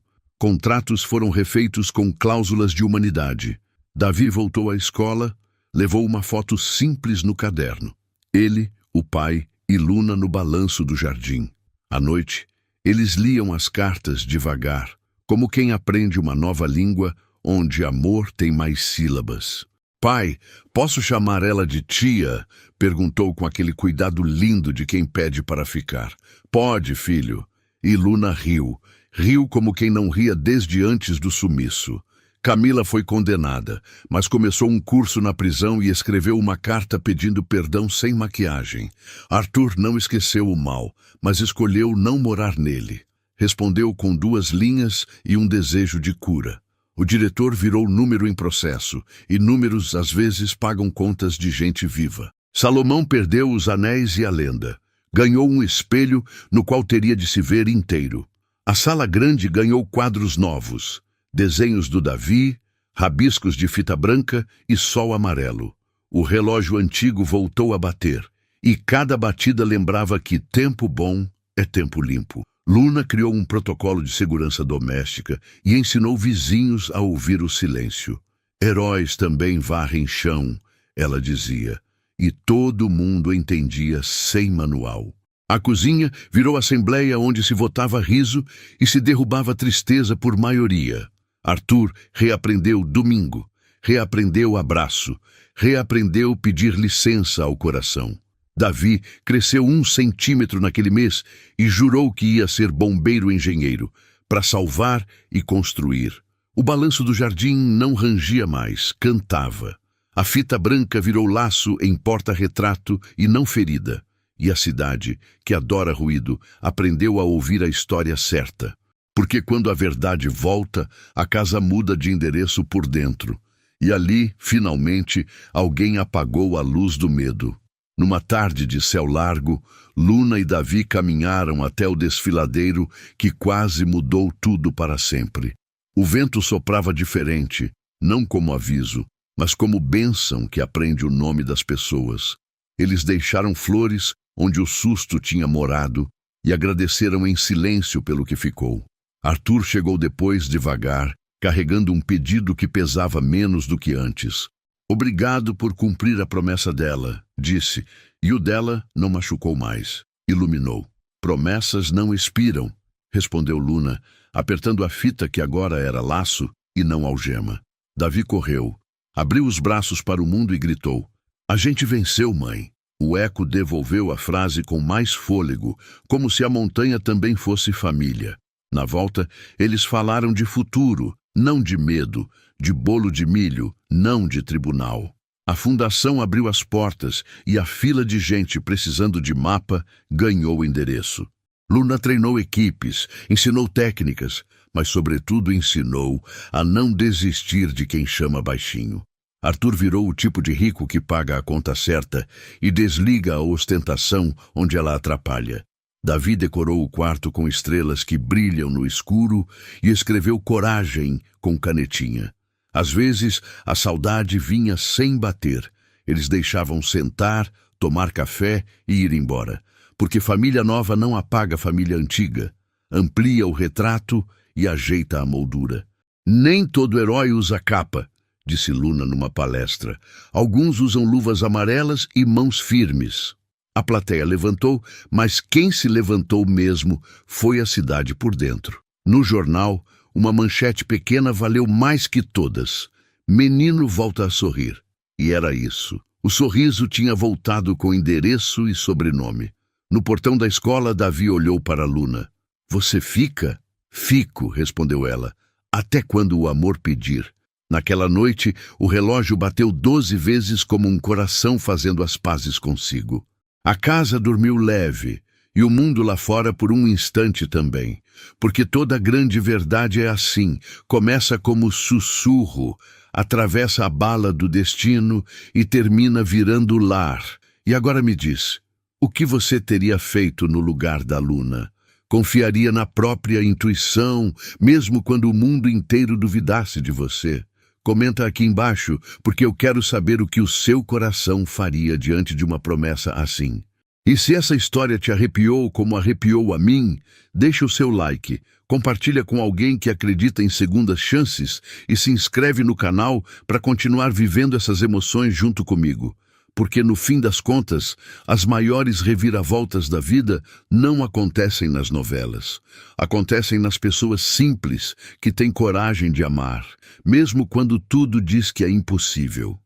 Contratos foram refeitos com cláusulas de humanidade. Davi voltou à escola, levou uma foto simples no caderno. Ele, o pai e Luna no balanço do jardim. À noite, eles liam as cartas devagar, como quem aprende uma nova língua onde amor tem mais sílabas. Pai, posso chamar ela de tia? Perguntou com aquele cuidado lindo de quem pede para ficar. Pode, filho. E Luna riu. Riu como quem não ria desde antes do sumiço. Camila foi condenada, mas começou um curso na prisão e escreveu uma carta pedindo perdão sem maquiagem. Arthur não esqueceu o mal, mas escolheu não morar nele. Respondeu com 2 linhas e um desejo de cura. O diretor virou número em processo, e números às vezes pagam contas de gente viva. Salomão perdeu os anéis e a lenda. Ganhou um espelho no qual teria de se ver inteiro. A sala grande ganhou quadros novos, desenhos do Davi, rabiscos de fita branca e sol amarelo. O relógio antigo voltou a bater, e cada batida lembrava que tempo bom é tempo limpo. Luna criou um protocolo de segurança doméstica e ensinou vizinhos a ouvir o silêncio. Heróis também varrem chão, ela dizia, e todo mundo entendia sem manual. A cozinha virou assembleia onde se votava riso e se derrubava tristeza por maioria. Arthur reaprendeu domingo, reaprendeu abraço, reaprendeu pedir licença ao coração. Davi cresceu 1 centímetro naquele mês e jurou que ia ser bombeiro-engenheiro, para salvar e construir. O balanço do jardim não rangia mais, cantava. A fita branca virou laço em porta-retrato e não ferida. E a cidade, que adora ruído, aprendeu a ouvir a história certa. Porque quando a verdade volta, a casa muda de endereço por dentro. E ali, finalmente, alguém apagou a luz do medo. Numa tarde de céu largo, Luna e Davi caminharam até o desfiladeiro que quase mudou tudo para sempre. O vento soprava diferente, não como aviso, mas como bênção que aprende o nome das pessoas. Eles deixaram flores onde o susto tinha morado e agradeceram em silêncio pelo que ficou. Arthur chegou depois devagar, carregando um pedido que pesava menos do que antes. Obrigado por cumprir a promessa dela, disse, e o dela não machucou mais. Iluminou. Promessas não expiram, respondeu Luna, apertando a fita que agora era laço e não algema. Davi correu, abriu os braços para o mundo e gritou, a gente venceu, mãe. O eco devolveu a frase com mais fôlego, como se a montanha também fosse família. Na volta, eles falaram de futuro, não de medo, de bolo de milho, não de tribunal. A fundação abriu as portas e a fila de gente precisando de mapa ganhou endereço. Luna treinou equipes, ensinou técnicas, mas sobretudo ensinou a não desistir de quem chama baixinho. Arthur virou o tipo de rico que paga a conta certa e desliga a ostentação onde ela atrapalha. Davi decorou o quarto com estrelas que brilham no escuro e escreveu coragem com canetinha. Às vezes, a saudade vinha sem bater. Eles deixavam sentar, tomar café e ir embora. Porque família nova não apaga família antiga. Amplia o retrato e ajeita a moldura. Nem todo herói usa capa, disse Luna numa palestra. Alguns usam luvas amarelas e mãos firmes. A plateia levantou, mas quem se levantou mesmo foi a cidade por dentro. No jornal, uma manchete pequena valeu mais que todas. Menino volta a sorrir. E era isso. O sorriso tinha voltado com endereço e sobrenome. No portão da escola, Davi olhou para Luna. Você fica? Fico, respondeu ela. até quando o amor pedir. Naquela noite, o relógio bateu 12 vezes como um coração fazendo as pazes consigo. A casa dormiu leve, e o mundo lá fora por um instante também. Porque toda grande verdade é assim, começa como sussurro, atravessa a bala do destino e termina virando lar. E agora me diz, o que você teria feito no lugar da Luna? Confiaria na própria intuição, mesmo quando o mundo inteiro duvidasse de você? Comenta aqui embaixo, porque eu quero saber o que o seu coração faria diante de uma promessa assim. E se essa história te arrepiou como arrepiou a mim, deixa o seu like, compartilha com alguém que acredita em segundas chances e se inscreve no canal para continuar vivendo essas emoções junto comigo. Porque no fim das contas, as maiores reviravoltas da vida não acontecem nas novelas. Acontecem nas pessoas simples que têm coragem de amar, mesmo quando tudo diz que é impossível.